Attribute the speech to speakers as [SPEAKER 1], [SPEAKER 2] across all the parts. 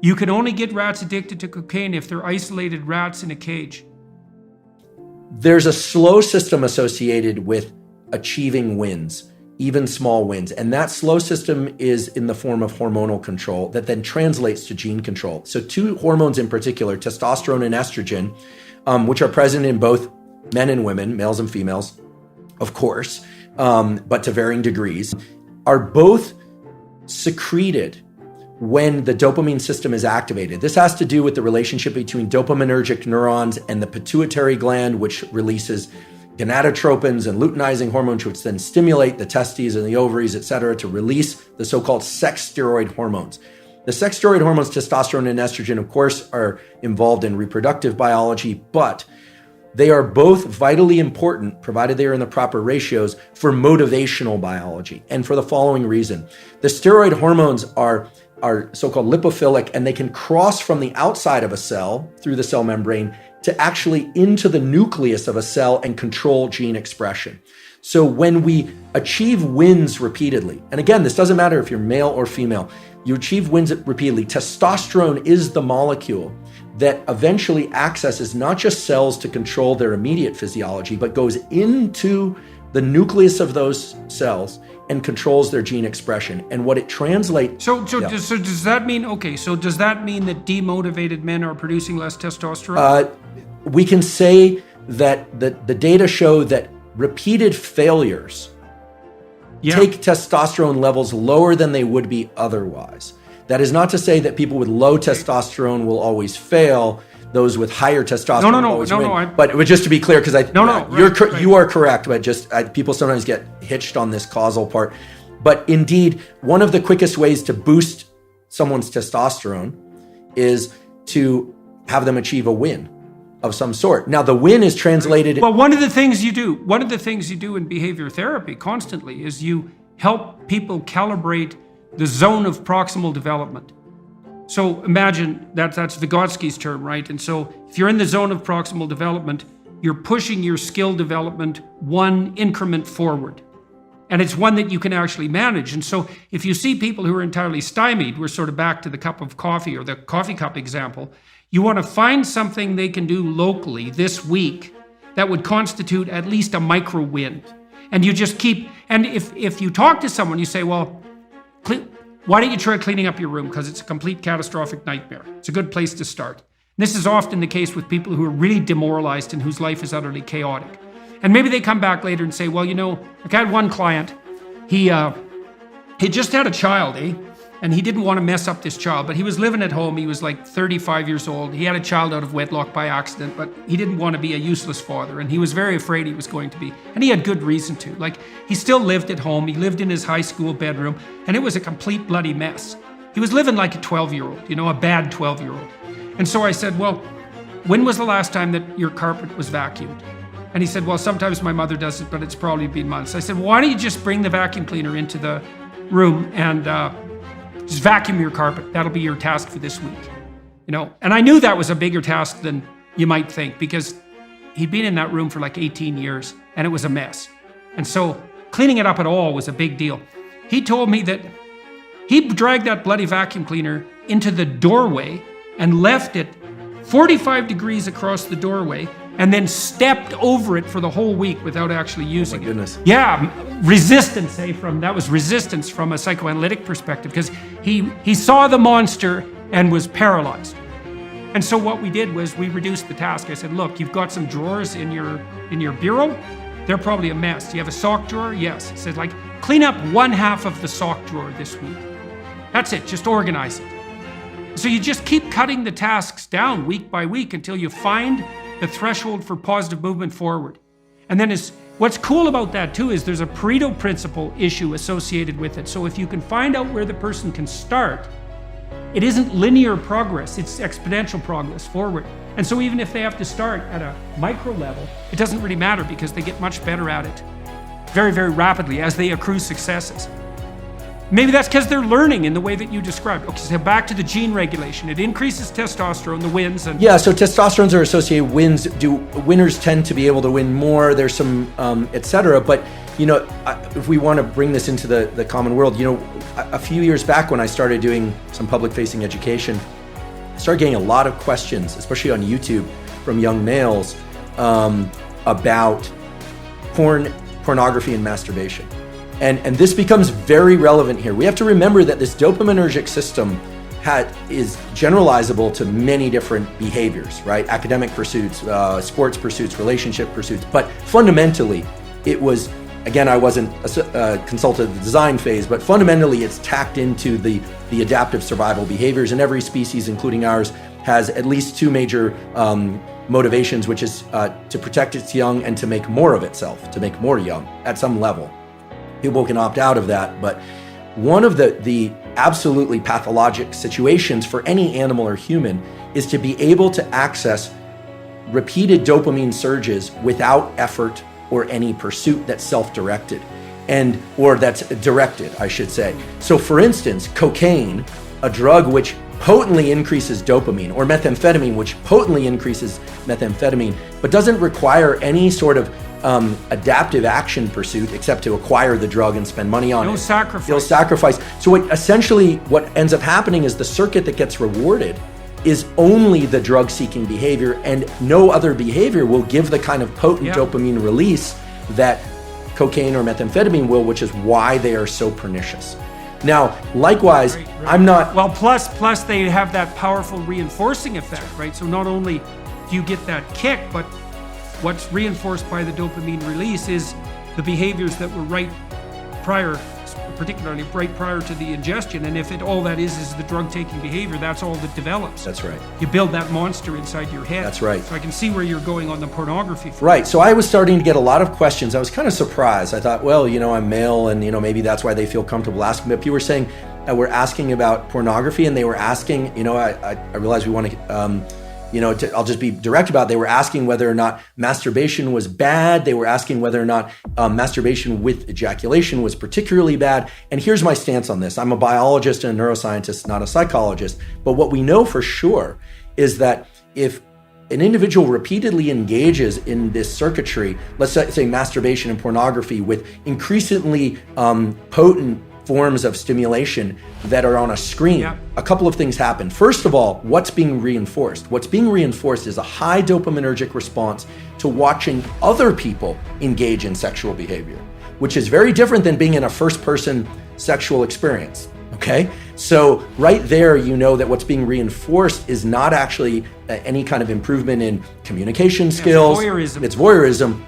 [SPEAKER 1] You can only get rats addicted to cocaine if they're isolated rats in a cage.
[SPEAKER 2] There's a slow system associated with achieving wins, even small wins. And that slow system is in the form of hormonal control that then translates to gene control. So two hormones in particular, testosterone and estrogen, which are present in both men and women, males and females, of course, but to varying degrees, are both secreted when the dopamine system is activated. This has to do with the relationship between dopaminergic neurons and the pituitary gland, which releases gonadotropins and luteinizing hormones, which then stimulate the testes and the ovaries, et cetera, to release the so-called sex steroid hormones. The sex steroid hormones, testosterone and estrogen, of course, are involved in reproductive biology, but they are both vitally important, provided they are in the proper ratios, for motivational biology. And for the following reason: the steroid hormones are so-called lipophilic, and they can cross from the outside of a cell through the cell membrane to actually into the nucleus of a cell and control gene expression. So when we achieve wins repeatedly, and again, this doesn't matter if you're male or female, you achieve wins repeatedly, testosterone is the molecule that eventually accesses not just cells to control their immediate physiology, but goes into the nucleus of those cells and controls their gene expression. And what it translates...
[SPEAKER 1] So does that mean, does that mean that demotivated men are producing less testosterone?
[SPEAKER 2] We can say that the data show that repeated failures take testosterone levels lower than they would be otherwise. That is not to say that people with low testosterone will always fail. Those with higher testosterone will always win. But just to be clear, because you are correct, but just people sometimes get hitched on this causal part. But indeed, one of the quickest ways to boost someone's testosterone is to have them achieve a win of some sort. Now, the win is translated...
[SPEAKER 1] Well, one of the things you do in behavior therapy constantly is you help people calibrate the zone of proximal development. So imagine that's Vygotsky's term, right? And so if you're in the zone of proximal development, you're pushing your skill development one increment forward. And it's one that you can actually manage. And so if you see people who are entirely stymied, we're sort of back to the cup of coffee or the coffee cup example, you want to find something they can do locally this week that would constitute at least a micro win. And you just keep, and if you talk to someone, you say, well, why don't you try cleaning up your room? Because it's a complete catastrophic nightmare. It's a good place to start. And this is often the case with people who are really demoralized and whose life is utterly chaotic. And maybe they come back later and say, well, like I had one client, he just had a child, and he didn't want to mess up this child, but he was living at home. He was like 35 years old. He had a child out of wedlock by accident, but he didn't want to be a useless father, and he was very afraid he was going to be. And he had good reason to. Like, he still lived at home. He lived in his high school bedroom, and it was a complete bloody mess. He was living like a 12-year-old, a bad 12-year-old. And so I said, well, when was the last time that your carpet was vacuumed? And he said, well, sometimes my mother does it, but it's probably been months. I said, well, why don't you just bring the vacuum cleaner into the room and just vacuum your carpet. That'll be your task for this week. And I knew that was a bigger task than you might think, because he'd been in that room for like 18 years and it was a mess. And so cleaning it up at all was a big deal. He told me that he dragged that bloody vacuum cleaner into the doorway and left it 45 degrees across the doorway and then stepped over it for the whole week without actually using it.
[SPEAKER 2] Oh my goodness.
[SPEAKER 1] Yeah, resistance, that was resistance from a psychoanalytic perspective, because he saw the monster and was paralyzed. And so what we did was we reduced the task. I said, look, you've got some drawers in your bureau. They're probably a mess. Do you have a sock drawer? Yes. I said, clean up one half of the sock drawer this week. That's it, just organize it. So you just keep cutting the tasks down week by week until you find the threshold for positive movement forward. And then what's cool about that too is there's a Pareto principle issue associated with it. So if you can find out where the person can start, it isn't linear progress, it's exponential progress forward. And so even if they have to start at a micro level, it doesn't really matter, because they get much better at it very, very rapidly as they accrue successes. Maybe that's because they're learning in the way that you described. Okay, so back to the gene regulation. It increases testosterone, the wins.
[SPEAKER 2] Yeah, so testosterones are associated wins. Winners tend to be able to win more. There's some, et cetera. But, if we want to bring this into the common world, a few years back when I started doing some public-facing education, started getting a lot of questions, especially on YouTube, from young males about pornography and masturbation. And this becomes very relevant here. We have to remember that this dopaminergic system is generalizable to many different behaviors, right? Academic pursuits, sports pursuits, relationship pursuits. But fundamentally, it was, again, I wasn't consulted at the design phase, but fundamentally it's tacked into the adaptive survival behaviors. And every species, including ours, has at least two major motivations, which is to protect its young and to make more of itself, to make more young at some level. People can opt out of that, but one of the absolutely pathologic situations for any animal or human is to be able to access repeated dopamine surges without effort or any pursuit that's self-directed, or that's directed, I should say. So for instance, cocaine, a drug which potently increases dopamine, or methamphetamine, which potently increases methamphetamine, but doesn't require any sort of adaptive action pursuit except to acquire the drug and spend money on it. No sacrifice. So what ends up happening is the circuit that gets rewarded is only the drug-seeking behavior, and no other behavior will give the kind of potent dopamine release that cocaine or methamphetamine will, which is why they are so pernicious. Now, likewise, right. I'm not...
[SPEAKER 1] Well, plus they have that powerful reinforcing effect, right? So not only do you get that kick, but what's reinforced by the dopamine release is the behaviors that were particularly right prior to the ingestion. And if all that is the drug-taking behavior, that's all that develops.
[SPEAKER 2] That's right.
[SPEAKER 1] You build that monster inside your head.
[SPEAKER 2] That's right.
[SPEAKER 1] So I can see where you're going on the pornography.
[SPEAKER 2] Right. So I was starting to get a lot of questions. I was kind of surprised. I thought, well, I'm male, and maybe that's why they feel comfortable asking. But people were saying, we're asking about pornography, and they were asking, I realized we want to. I'll just be direct about it. They were asking whether or not masturbation was bad. They were asking whether or not masturbation with ejaculation was particularly bad. And here's my stance on this. I'm a biologist and a neuroscientist, not a psychologist. But what we know for sure is that if an individual repeatedly engages in this circuitry, let's say masturbation and pornography with increasingly potent forms of stimulation that are on a screen, a couple of things happen. First of all, what's being reinforced? What's being reinforced is a high dopaminergic response to watching other people engage in sexual behavior, which is very different than being in a first-person sexual experience, okay? So right there, that what's being reinforced is not actually any kind of improvement in communication skills. It's voyeurism.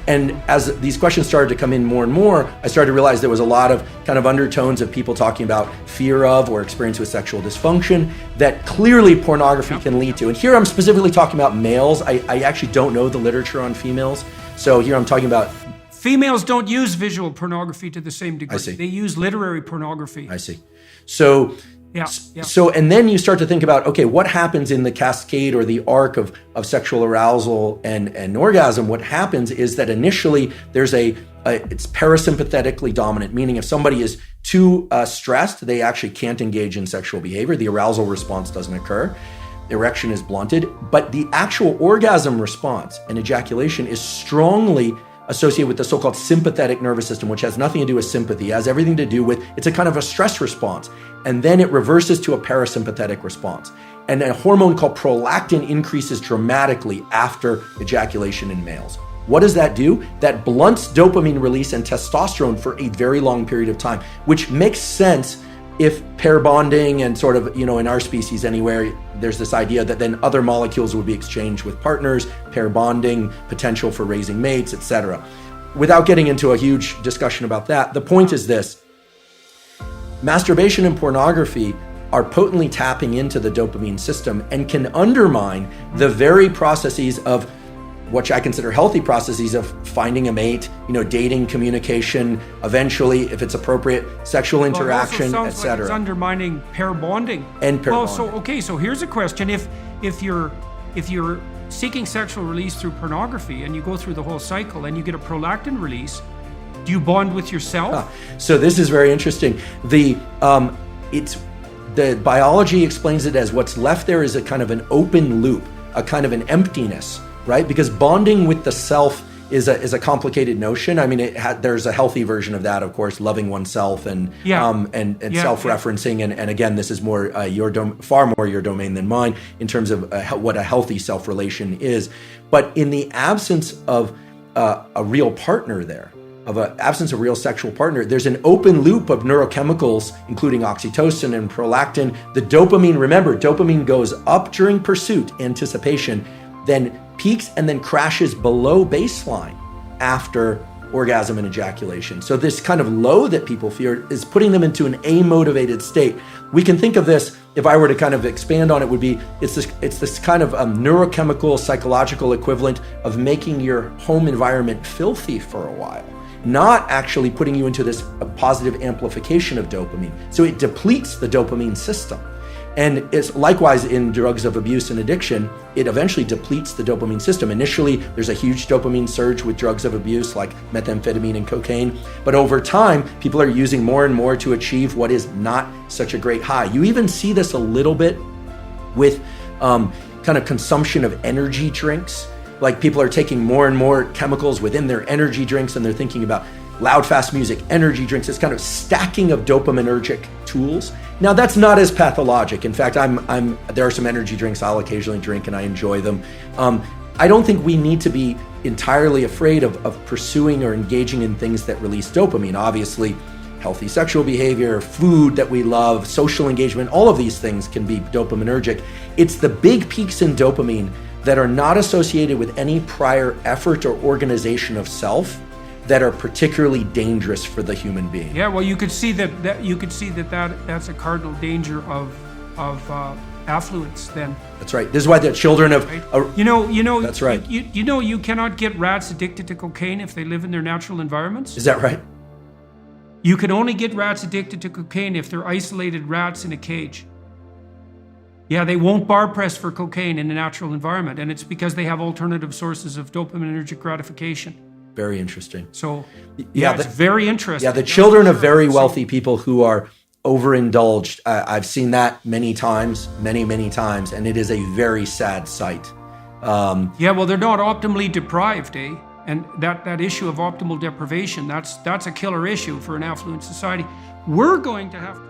[SPEAKER 2] And as these questions started to come in more and more, I started to realize there was a lot of kind of undertones of people talking about fear of or experience with sexual dysfunction that clearly pornography can lead to. And here I'm specifically talking about males. I actually don't know the literature on females. So here I'm talking about...
[SPEAKER 1] Females don't use visual pornography to the same degree.
[SPEAKER 2] I see.
[SPEAKER 1] They use literary pornography.
[SPEAKER 2] I see. So... So, and then you start to think about, okay, what happens in the cascade or the arc of sexual arousal and orgasm? What happens is that initially there's it's parasympathetically dominant, meaning if somebody is too stressed, they actually can't engage in sexual behavior. The arousal response doesn't occur. Erection is blunted, but the actual orgasm response and ejaculation is strongly associated with the so-called sympathetic nervous system, which has nothing to do with sympathy. It has everything to do with, it's a kind of a stress response. And then it reverses to a parasympathetic response. And a hormone called prolactin increases dramatically after ejaculation in males. What does that do? That blunts dopamine release and testosterone for a very long period of time, which makes sense if pair bonding and sort of, in our species anywhere, there's this idea that then other molecules would be exchanged with partners, pair bonding, potential for raising mates, etc. Without getting into a huge discussion about that, the point is this. Masturbation and pornography are potently tapping into the dopamine system and can undermine the very processes of which I consider healthy processes of finding a mate, dating, communication, eventually, if it's appropriate, sexual interaction, etc.
[SPEAKER 1] Like it's undermining pair bonding.
[SPEAKER 2] And pair bonding.
[SPEAKER 1] So here's a question: if you're seeking sexual release through pornography and you go through the whole cycle and you get a prolactin release, do you bond with yourself?
[SPEAKER 2] So this is very interesting. The biology explains it as what's left there is a kind of an open loop, a kind of an emptiness. Right? Because bonding with the self is a complicated notion. I mean, there's a healthy version of that, of course, loving oneself and self-referencing. And again, this is more far more your domain than mine in terms of what a healthy self-relation is. But in the absence of a real partner there, absence of real sexual partner, there's an open loop of neurochemicals, including oxytocin and prolactin. The dopamine, remember, dopamine goes up during pursuit, anticipation, then peaks and then crashes below baseline after orgasm and ejaculation. So this kind of low that people fear is putting them into an amotivated state. We can think of this, if I were to kind of expand on it, would be it's this kind of neurochemical, psychological equivalent of making your home environment filthy for a while, not actually putting you into this positive amplification of dopamine. So it depletes the dopamine system. And it's likewise in drugs of abuse and addiction, it eventually depletes the dopamine system. Initially, there's a huge dopamine surge with drugs of abuse like methamphetamine and cocaine. But over time, people are using more and more to achieve what is not such a great high. You even see this a little bit with kind of consumption of energy drinks. Like people are taking more and more chemicals within their energy drinks, and they're thinking about loud, fast music, energy drinks. It's kind of stacking of dopaminergic tools. Now that's not as pathologic. In fact, there are some energy drinks I'll occasionally drink and I enjoy them. I don't think we need to be entirely afraid of pursuing or engaging in things that release dopamine. Obviously, healthy sexual behavior, food that we love, social engagement, all of these things can be dopaminergic. It's the big peaks in dopamine that are not associated with any prior effort or organization of self that are particularly dangerous for the human being.
[SPEAKER 1] Yeah, well, you could see that's a cardinal danger of affluence. Then
[SPEAKER 2] that's right. This is why the children of that's right.
[SPEAKER 1] You cannot get rats addicted to cocaine if they live in their natural environments.
[SPEAKER 2] Is that right?
[SPEAKER 1] You can only get rats addicted to cocaine if they're isolated rats in a cage. Yeah, they won't bar press for cocaine in a natural environment, and it's because they have alternative sources of dopaminergic gratification.
[SPEAKER 2] Very interesting.
[SPEAKER 1] So, it's very interesting.
[SPEAKER 2] Yeah, the children of very wealthy people who are overindulged. I've seen that many times, many times, and it is a very sad sight.
[SPEAKER 1] Well, they're not optimally deprived, eh? And that issue of optimal deprivation, that's a killer issue for an affluent society. We're going to have to